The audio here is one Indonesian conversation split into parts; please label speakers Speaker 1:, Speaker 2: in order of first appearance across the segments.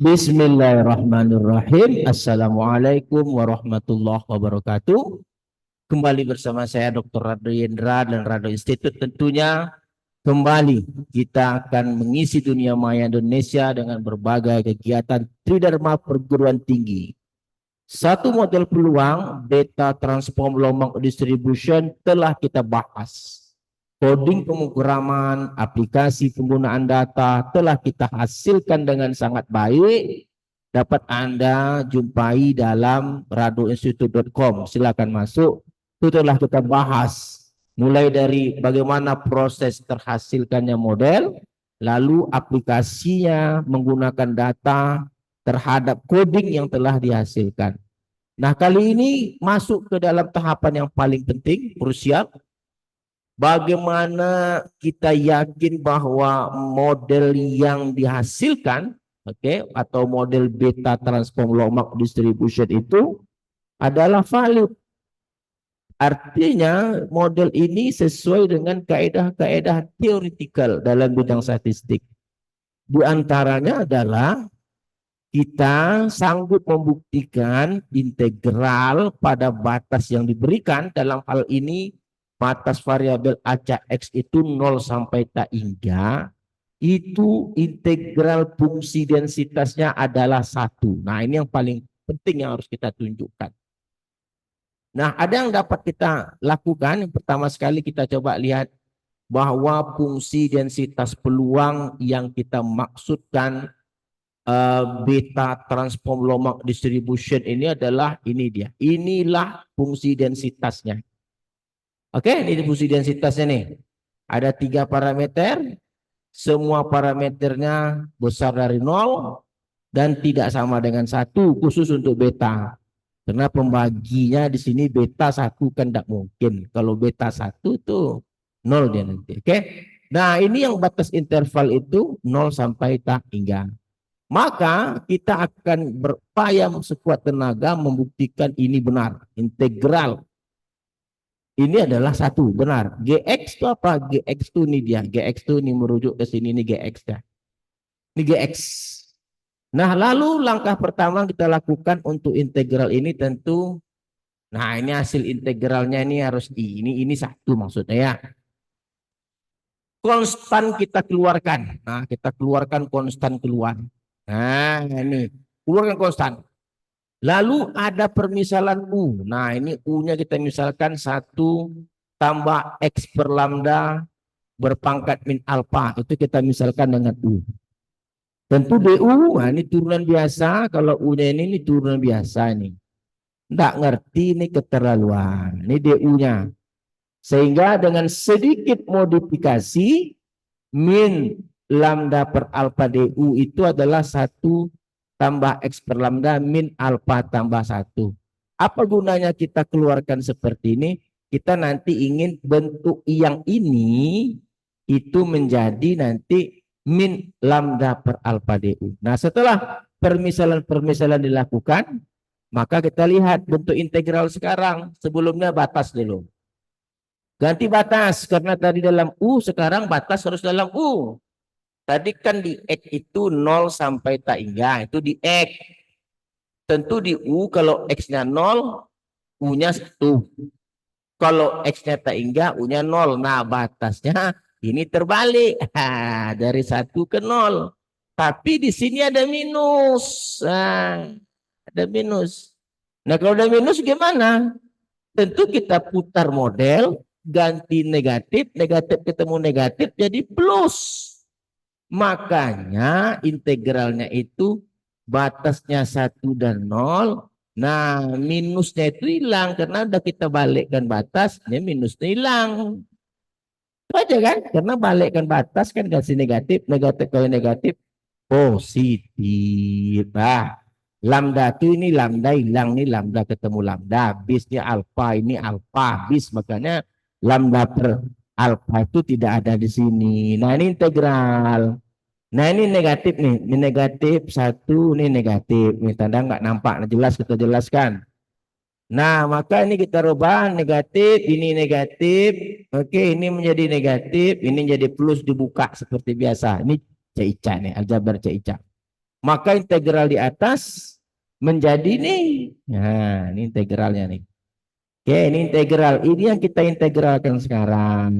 Speaker 1: Bismillahirrahmanirrahim. Assalamualaikum warahmatullahi wabarakatuh. Kembali bersama saya Dr. Rado Yendra dan Rado Institute tentunya. Kembali kita akan mengisi dunia maya Indonesia dengan berbagai kegiatan Tridharma perguruan tinggi. Satu model peluang data transform lombang distribution telah kita bahas. Coding pemrograman, aplikasi penggunaan data telah kita hasilkan dengan sangat baik. Dapat Anda jumpai dalam radoinstitute.com. Silakan masuk. Itu telah kita bahas. Mulai dari bagaimana proses terhasilkannya model, lalu aplikasinya menggunakan data terhadap coding yang telah dihasilkan. Nah, kali ini masuk ke dalam tahapan yang paling penting, krusial. Bagaimana kita yakin bahwa model yang dihasilkan, atau model beta transform Lombard distribution itu adalah valid. Artinya model ini sesuai dengan kaedah-kaedah teoretikal dalam bidang statistik. Di antaranya adalah kita sanggup membuktikan integral pada batas yang diberikan. Dalam hal ini batas variabel acak X itu 0 sampai tak hingga, itu integral fungsi densitasnya adalah 1. Nah, ini yang paling penting yang harus kita tunjukkan. Nah, ada yang dapat kita lakukan. Yang pertama sekali kita coba lihat bahwa fungsi densitas peluang yang kita maksudkan beta transform Lombard distribution ini adalah ini dia. Inilah fungsi densitasnya. Oke, ini fungsi densitasnya nih. Ada 3 parameter. Semua parameternya besar dari 0 dan tidak sama dengan 1, khusus untuk beta. Karena pembaginya di sini beta 1 kan tidak mungkin. Kalau beta 1 tuh 0 dia nanti. Oke. Nah, ini yang batas interval itu 0 sampai tak hingga. Maka kita akan berupaya sekuat tenaga membuktikan ini benar. Integral ini adalah 1, benar. GX itu apa? GX itu ini dia. GX itu ini merujuk ke sini, ini GX ya. Ini GX. Nah, lalu langkah pertama kita lakukan untuk integral ini tentu, nah ini hasil integralnya ini harus ini 1 maksudnya ya. Konstan kita keluarkan. Nah, kita keluarkan konstan keluar. Nah, ini keluarkan konstan. Lalu ada permisalan U. Nah, ini U-nya kita misalkan 1 tambah X per lambda berpangkat min alfa. Itu kita misalkan dengan U. Tentu DU, nah ini turunan biasa. Kalau U-nya ini turunan biasa ini. Nggak ngerti ini keterlaluan. Ini DU-nya. Sehingga dengan sedikit modifikasi, min lambda per alfa DU itu adalah 1 tambah X per lambda min alfa tambah 1. Apa gunanya kita keluarkan seperti ini? Kita nanti ingin bentuk yang ini itu menjadi nanti min lambda per alfa DU. Nah, setelah permisalan-permisalan dilakukan, maka kita lihat bentuk integral sekarang. Sebelumnya batas dulu. Ganti batas, karena tadi dalam U, sekarang batas harus dalam U. Tadi kan di X itu 0 sampai tak hingga, itu di X. Tentu di U kalau X-nya 0, U-nya 1. Kalau X-nya tak hingga, U-nya 0. Nah, batasnya ini terbalik. Dari 1 ke 0. Tapi di sini ada minus. Nah, ada minus. Nah, kalau ada minus gimana? Tentu kita putar model, ganti negatif, negatif ketemu negatif jadi plus. Makanya integralnya itu batasnya 1 dan 0. Nah, minusnya itu hilang karena udah kita balikkan batas, ini minusnya hilang. Itu aja kan? Karena balikkan batas kan kasih negatif, negatif kali negatif positif. Lambda itu ini lambda hilang, nih lambda ketemu lambda, bisnya alfa, ini alfa bis, makanya lambda per alfa itu tidak ada di sini. Nah, ini integral. Nah, ini negatif nih, ini negatif 1, ini negatif. Ini tanda nggak nampak, nah, jelas kita jelaskan. Nah, maka ini kita rubah negatif, ini negatif. Oke, ini menjadi negatif, ini jadi plus dibuka seperti biasa. Ini Caica nih, aljabar Caica. Maka integral di atas menjadi nih. Nah, ini integralnya nih. Oke, ini integral. Ini yang kita integralkan sekarang.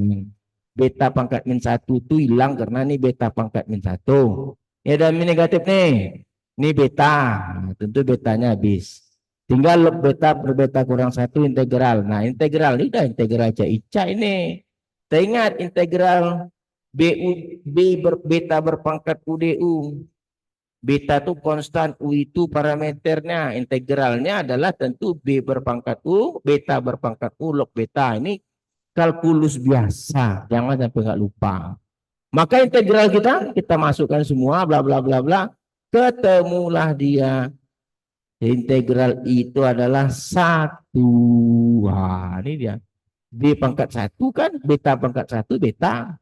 Speaker 1: Beta pangkat min 1 itu hilang karena ini beta pangkat min 1. Ini ada min negatif nih. Ini beta. Nah, tentu betanya habis. Tinggal log beta per beta kurang 1 integral. Nah, integral ini udah integral Ica ini. Kita ingat integral BU B beta berpangkat UDU. Beta itu konstan, U itu parameternya, integralnya adalah tentu B berpangkat U, beta berpangkat U, log beta. Ini kalkulus biasa, jangan sampai nggak lupa. Maka integral kita masukkan semua, bla bla bla bla, ketemulah dia. Integral itu adalah 1. Wah, ini dia. B pangkat 1 kan, beta pangkat 1, beta.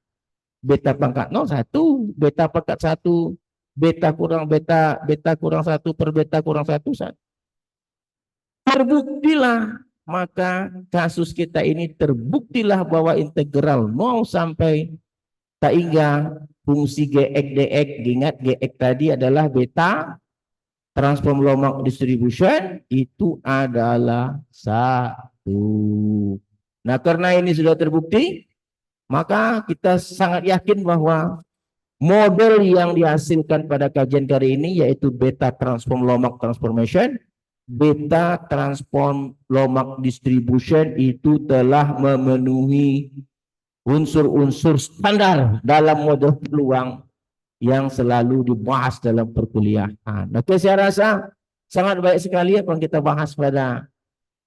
Speaker 1: Beta pangkat 0, 1, beta pangkat 1. Beta kurang beta, beta kurang 1 per beta kurang 1. Terbuktilah, maka kasus kita ini terbuktilah bahwa integral 0 sampai tak hingga fungsi gx dx, ingat gx tadi adalah beta transform Lombard distribution itu adalah 1. Nah, karena ini sudah terbukti, maka kita sangat yakin bahwa model yang dihasilkan pada kajian kali ini yaitu beta transform Lombard transformation, beta transform Lombard distribution itu telah memenuhi unsur-unsur standar dalam model peluang yang selalu dibahas dalam perkuliahan. Oke, saya rasa sangat baik sekali apa yang kita bahas pada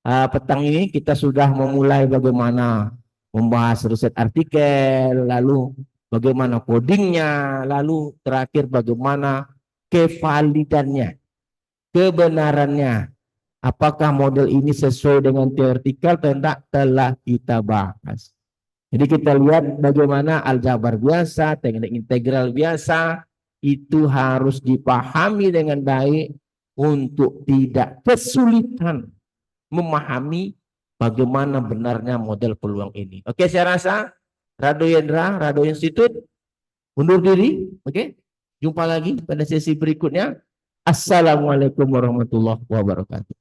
Speaker 1: petang ini. Kita sudah memulai bagaimana membahas riset artikel, lalu bagaimana codingnya, lalu terakhir bagaimana kevalidannya, kebenarannya. Apakah model ini sesuai dengan teoretikal atau tidak telah kita bahas. Jadi kita lihat bagaimana aljabar biasa, teknik integral biasa, itu harus dipahami dengan baik untuk tidak kesulitan memahami bagaimana benarnya model peluang ini. Oke, saya rasa Rado Yendra, Rado Institute undur diri. Oke, jumpa lagi pada sesi berikutnya. Assalamualaikum warahmatullahi wabarakatuh.